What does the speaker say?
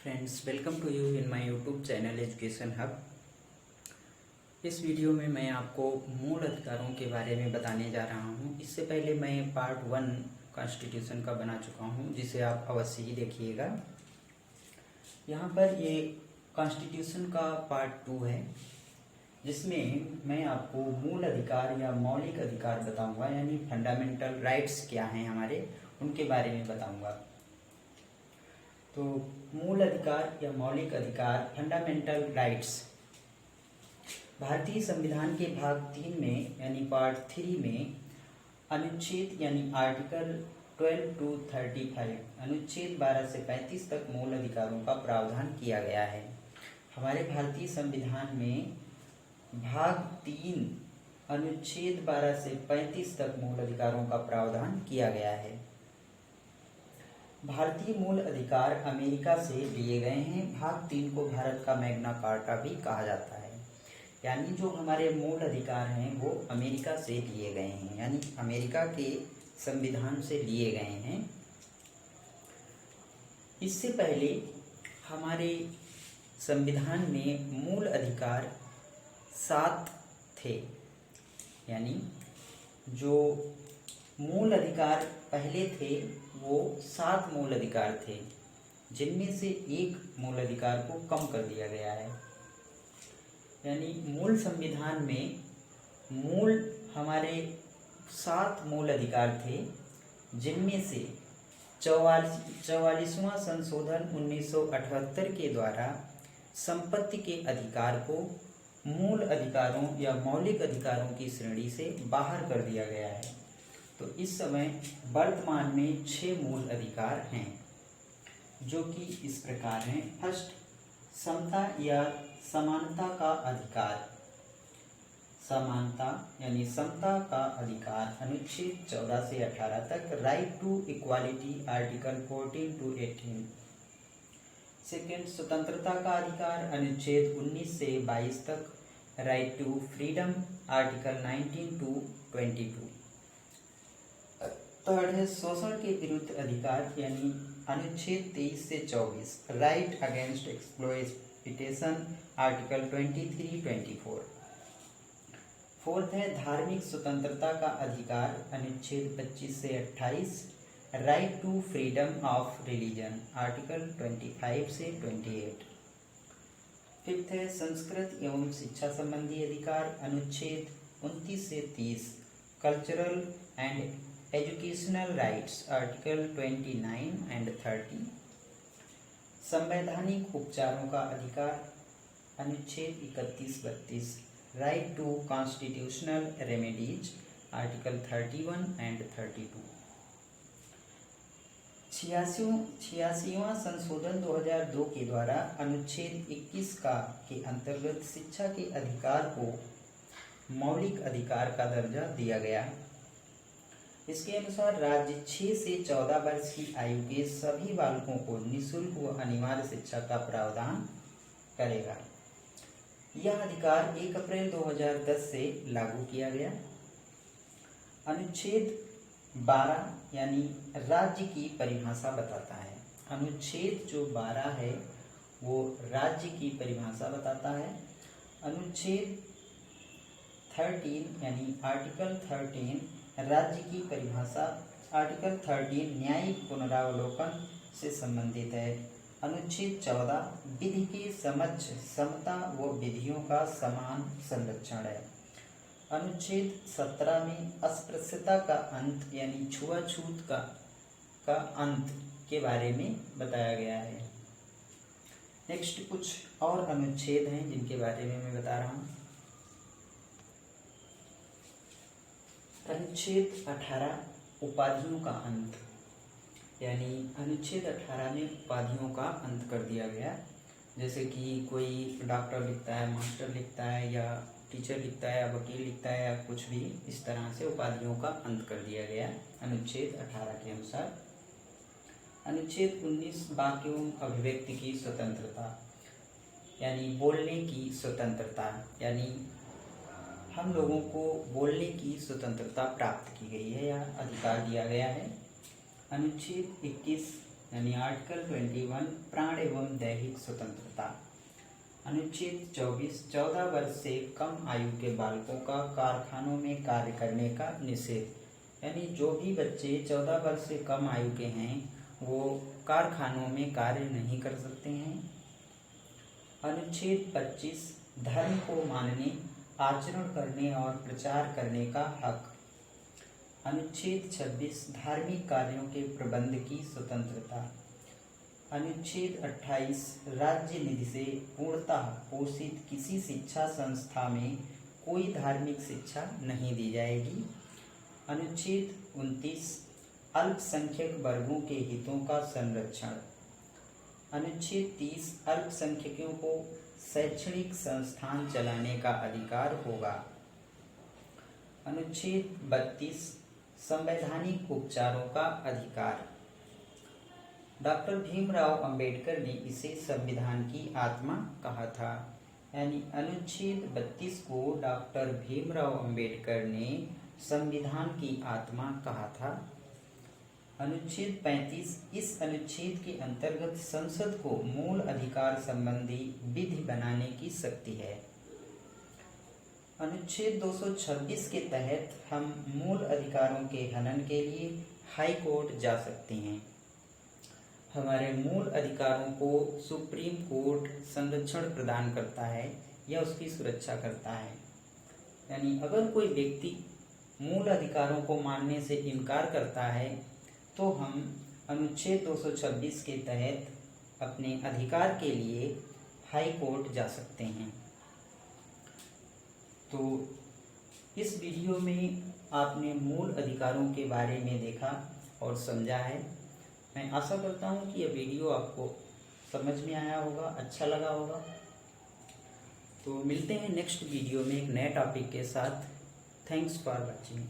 Friends, welcome to you in my YouTube channel education hub. इस वीडियो में मैं आपको मूल अधिकारों के बारे में बताने जा रहा हूं। इससे पहले मैं पार्ट 1 कॉन्स्टिट्यूशन का बना चुका हूं, जिसे आप अवश्य ही देखिएगा। यहां पर ये कॉन्स्टिट्यूशन का पार्ट 2 है, जिसमें मैं आपको मूल अधिकार या मौलिक अधिकार बताऊंगा, यानी फंडामेंटल राइट्स क्या हैं हमारे, उनके बारे में बताऊंगा। तो मूल अधिकार या मौलिक अधिकार, फंडामेंटल राइट्स, भारतीय संविधान के भाग 3 में यानी पार्ट 3 में अनुच्छेद यानी आर्टिकल 12 to 35, अनुच्छेद 12 से 35 तक मूल अधिकारों का प्रावधान किया गया है। हमारे भारतीय संविधान में भाग 3 अनुच्छेद 12 से 35 तक मूल अधिकारों का प्रावधान किया गया है। भारतीय मूल अधिकार अमेरिका से लिए गए हैं। भाग 3 को भारत का मैग्ना कार्टा भी कहा जाता है, यानी जो हमारे मूल अधिकार हैं वो अमेरिका से लिए गए हैं, यानी अमेरिका के संविधान से लिए गए हैं। इससे पहले हमारे संविधान में मूल अधिकार 7 थे, यानी जो मूल अधिकार पहले थे वो 7 मूल अधिकार थे, जिनमें से एक मूल अधिकार को कम कर दिया गया है। यानी मूल संविधान में मूल हमारे 7 मूल अधिकार थे, जिनमें से 44वां संशोधन 1978 के द्वारा संपत्ति के अधिकार को मूल अधिकारों या मौलिक अधिकारों की श्रेणी से बाहर कर दिया गया है। तो इस समय वर्तमान में 6 मूल अधिकार हैं, जो कि इस प्रकार हैं। फर्स्ट, समता या समानता का अधिकार। समानता यानी समता का अधिकार अनुच्छेद 14 से 18 तक। Right to equality article 14 to 18। Second, स्वतंत्रता का अधिकार अनुच्छेद 19 से 22 तक। Right to freedom article 19 to 22। Third है शोषण के विरुद्ध अधिकार, यानी अनुच्छेद 23 से 24। Right against exploitation article 23-24। Fourth है धार्मिक स्वतंत्रता का अधिकार, अनुच्छेद 25 से 28। Right to freedom of religion article 25 से 28। फिफ्थ है संस्कृत एवं शिक्षा संबंधी अधिकार, अनुच्छेद 29 से 30। Cultural and educational rights article 29 and 30। संवैधानिक उपचारों का अधिकार, अनुच्छेद 31-32। Right to constitutional remedies article 31 and 32। 86वां संशोधन 2002 के द्वारा अनुच्छेद 21 के अंतर्गत शिक्षा के अधिकार को मौलिक अधिकार का दर्जा दिया गया। इसके अनुसार राज्य 6 से 14 वर्ष की आयु के सभी बालकों को निःशुल्क व अनिवार्य शिक्षा का प्रावधान करेगा। यह अधिकार 1 अप्रैल 2010 से लागू किया गया। अनुच्छेद 12 यानी राज्य की परिभाषा बताता है। अनुच्छेद जो 12 है वो राज्य की परिभाषा बताता है। अनुच्छेद 13 यानी आर्टिकल 13 राज्य की परिभाषा। आर्टिकल 13 न्यायिक पुनरावलोकन से संबंधित है। अनुच्छेद 14 विधि के समक्ष समता व विधियों का समान संरक्षण है। अनुच्छेद 17 में अस्पृश्यता का अंत यानी छुआछूत का अंत के बारे में बताया गया है। नेक्स्ट कुछ और अनुच्छेद हैं जिनके बारे में मैं बता रहा हूँ। अनुच्छेद 18 उपाधियों का अंत, यानी अनुच्छेद 18 में उपाधियों का अंत कर दिया गया। जैसे कि कोई डॉक्टर लिखता है, मास्टर लिखता है, या टीचर लिखता है, या वकील लिखता है, या कुछ भी इस तरह से उपाधियों का अंत कर दिया गया अनुच्छेद 18 के अनुसार। अनुच्छेद 19 वाक्य एवं अभिव्यक्ति की स्वतंत्रता, यानी बोलने की स्वतंत्रता, यानी हम लोगों को बोलने की स्वतंत्रता प्राप्त की गई है या अधिकार दिया गया है। अनुच्छेद 21 यानी आर्टिकल 21 प्राण एवं दैहिक स्वतंत्रता। अनुच्छेद 24 14 वर्ष से कम आयु के बालकों का कारखानों में कार्य करने का निषेध। यानी जो भी बच्चे 14 वर्ष से कम आयु के हैं वो कारखानों में कार्य नहीं कर सकते हैं। अनुच्छेद 25 धर्म को मानने, आचरण करने और प्रचार करने का हक। अनुच्छेद 26 धार्मिक कार्यों के प्रबंध की स्वतंत्रता। अनुच्छेद 28 राज्य निधि से पूर्णतः पोषित किसी शिक्षा संस्था में कोई धार्मिक शिक्षा नहीं दी जाएगी। अनुच्छेद 29 अल्पसंख्यक वर्गों के हितों का संरक्षण। अनुच्छेद 30 अल्पसंख्यकों को शैक्षणिक संस्थान चलाने का अधिकार होगा। अनुच्छेद 32 संवैधानिक उपचारों का अधिकार। डॉक्टर भीमराव अंबेडकर ने इसे संविधान की आत्मा कहा था। यानी अनुच्छेद 32 को डॉक्टर भीमराव अंबेडकर ने संविधान की आत्मा कहा था। अनुच्छेद 35 इस अनुच्छेद के अंतर्गत संसद को मूल अधिकार संबंधी विधि बनाने की शक्ति है। अनुच्छेद 226 के तहत हम मूल अधिकारों के हनन के लिए हाई कोर्ट जा सकते हैं। हमारे मूल अधिकारों को सुप्रीम कोर्ट संरक्षण प्रदान करता है या उसकी सुरक्षा करता है। यानी अगर कोई व्यक्ति मूल अधिकारों को मानने से इनकार करता है तो हम अनुच्छेद 226 के तहत अपने अधिकार के लिए हाई कोर्ट जा सकते हैं। तो इस वीडियो में आपने मूल अधिकारों के बारे में देखा और समझा है। मैं आशा करता हूँ कि यह वीडियो आपको समझ में आया होगा, अच्छा लगा होगा। तो मिलते हैं नेक्स्ट वीडियो में एक नए टॉपिक के साथ। Thanks for watching.